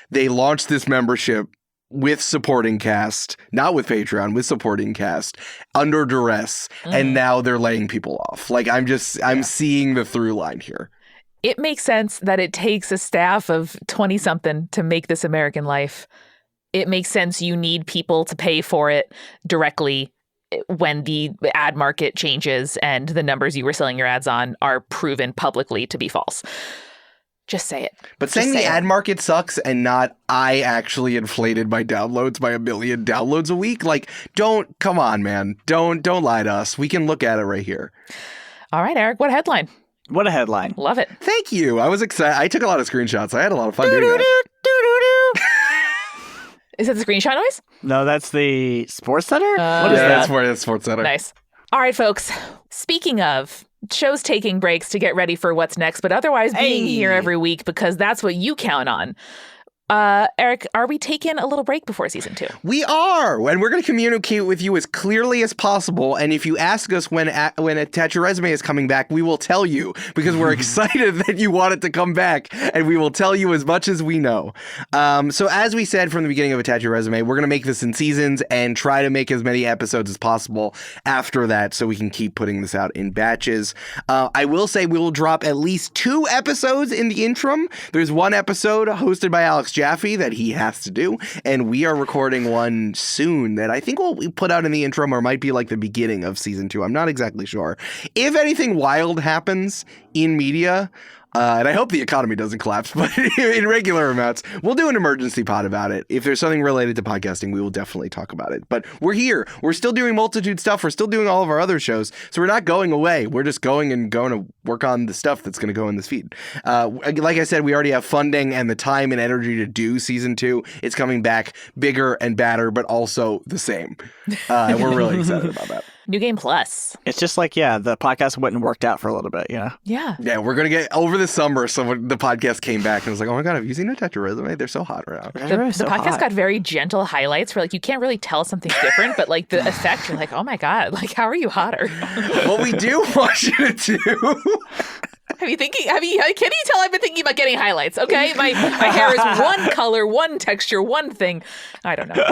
A: They launched this membership with supporting cast, not with Patreon, with supporting cast, under duress, and now they're laying people off. Like, I'm seeing the through line here.
B: It makes sense that it takes a staff of 20-something to make This American Life. It makes sense you need people to pay for it directly when the ad market changes and the numbers you were selling your ads on are proven publicly to be false. Just say it.
A: But saying the ad market sucks and not I actually inflated my downloads by 1 million downloads a week, like, come on, man. Don't lie to us. We can look at it right here.
B: All right, Eric, what headline?
C: What a headline.
B: Love it.
A: Thank you. I was excited. I took a lot of screenshots. I had a lot of fun doing that.
B: Is that the screenshot noise?
C: No, that's the Sports Center? What is that?
A: That's for the Sports Center.
B: Nice. All right, folks. Speaking of shows taking breaks to get ready for what's next, but otherwise being here every week because that's what you count on. Eric, are we taking a little break before season 2?
A: We are, and we're going to communicate with you as clearly as possible. And if you ask us when Attach Your Resume is coming back, we will tell you because we're excited that you want it to come back, and we will tell you as much as we know. So as we said from the beginning of Attach Your Resume, we're going to make this in seasons and try to make as many episodes as possible after that so we can keep putting this out in batches. I will say we will drop at least 2 episodes in the interim. There's one episode hosted by Alex Jaffe that he has to do, and we are recording one soon that I think we'll put out in the interim or might be like the beginning of season 2. I'm not exactly sure. If anything wild happens in media, and I hope the economy doesn't collapse, but in regular amounts, we'll do an emergency pod about it. If there's something related to podcasting, we will definitely talk about it. But we're here. We're still doing Multitude stuff. We're still doing all of our other shows. So we're not going away. We're just going to work on the stuff that's going to go in this feed. Like I said, we already have funding and the time and energy to do season 2. It's coming back bigger and badder, but also the same. And we're really excited about that.
B: New Game Plus.
C: It's just like, the podcast went and worked out for a little bit,
B: Yeah.
C: Yeah,
A: we're going to get over the summer. So when the podcast came back and was like, oh my God, have you seen Attach Your Resume? They're so hot right now.
B: The podcast got very gentle highlights where you can't really tell something's different, but the effect, you're like, oh my God, how are you hotter?
A: What we do want you to do...
B: Can you tell I've been thinking about getting highlights, okay? My hair is one color, one texture, one thing. I don't know.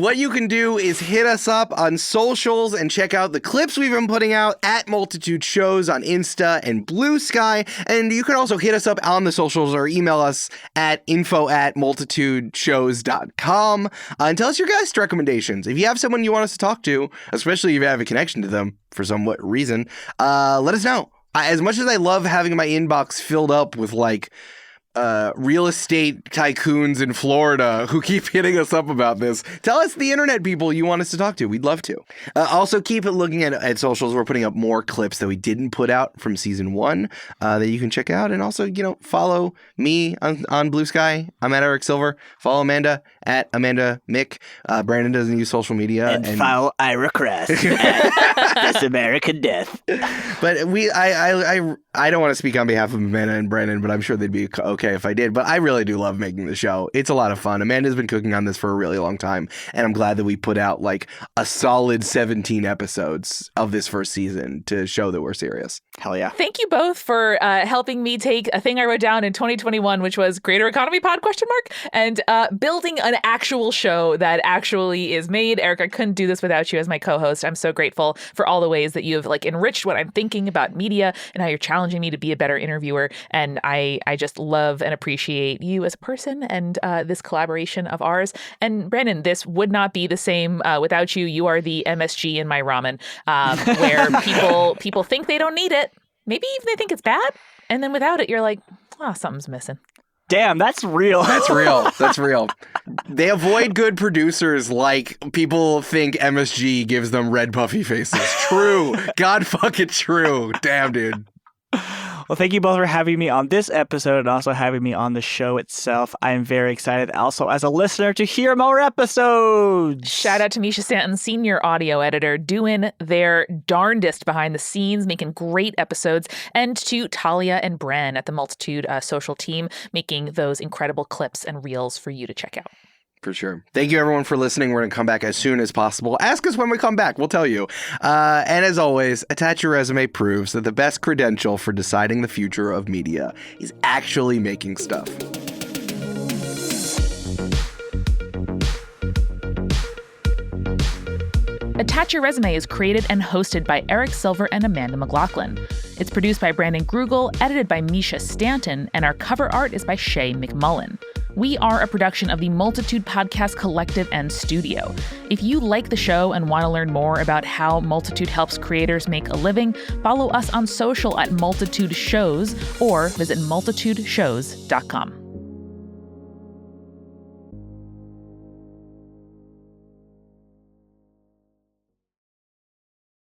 A: What you can do is hit us up on socials and check out the clips we've been putting out at Multitude Shows on Insta and Blue Sky. And you can also hit us up on the socials or email us at info@multitudeshows.com and tell us your guest recommendations. If you have someone you want us to talk to, especially if you have a connection to them for some reason, let us know. As much as I love having my inbox filled up with real estate tycoons in Florida who keep hitting us up about this, tell us the internet people you want us to talk to. We'd love to. Also, keep looking at socials. We're putting up more clips that we didn't put out from season 1 that you can check out. And also, follow me on Blue Sky. I'm at Eric Silver. Follow Amanda at Amanda Mick. Brandon doesn't use social media.
C: And follow Ira Crest at This American Death.
A: But I don't want to speak on behalf of Amanda and Brandon, but I'm sure they'd be okay if I did. But I really do love making the show. It's a lot of fun. Amanda's been cooking on this for a really long time, and I'm glad that we put out a solid 17 episodes of this first season to show that we're serious.
C: Hell yeah.
B: Thank you both for helping me take a thing I wrote down in 2021, which was Greater Economy Pod ? And building an actual show that actually is made. Eric, I couldn't do this without you as my co-host. I'm so grateful for all the ways that you've enriched what I'm thinking about media and how you're challenging me to be a better interviewer. And I just love and appreciate you as a person and this collaboration of ours. And Brandon, this would not be the same without you. You are the MSG in my ramen, where people think they don't need it. Maybe even they think it's bad. And then without it, you're like, something's missing.
C: Damn, that's real.
A: That's real. That's real. They avoid good producers like people think MSG gives them red puffy faces. True. God fucking true. Damn, dude.
C: Well, thank you both for having me on this episode and also having me on the show itself. I am very excited also as a listener to hear more episodes.
B: Shout out to Mischa Stanton, senior audio editor, doing their darndest behind the scenes, making great episodes, and to Talia and Bren at the Multitude social team, making those incredible clips and reels for you to check out.
A: For sure. Thank you, everyone, for listening. We're going to come back as soon as possible. Ask us when we come back. We'll tell you. And as always, Attach Your Resume proves that the best credential for deciding the future of media is actually making stuff.
B: Attach Your Resume is created and hosted by Eric Silver and Amanda McLoughlin. It's produced by Brandon Grugle, edited by Mischa Stanton, and our cover art is by Shae McMullin. We are a production of the Multitude Podcast Collective and Studio. If you like the show and want to learn more about how Multitude helps creators make a living, follow us on social at Multitude Shows or visit multitudeshows.com.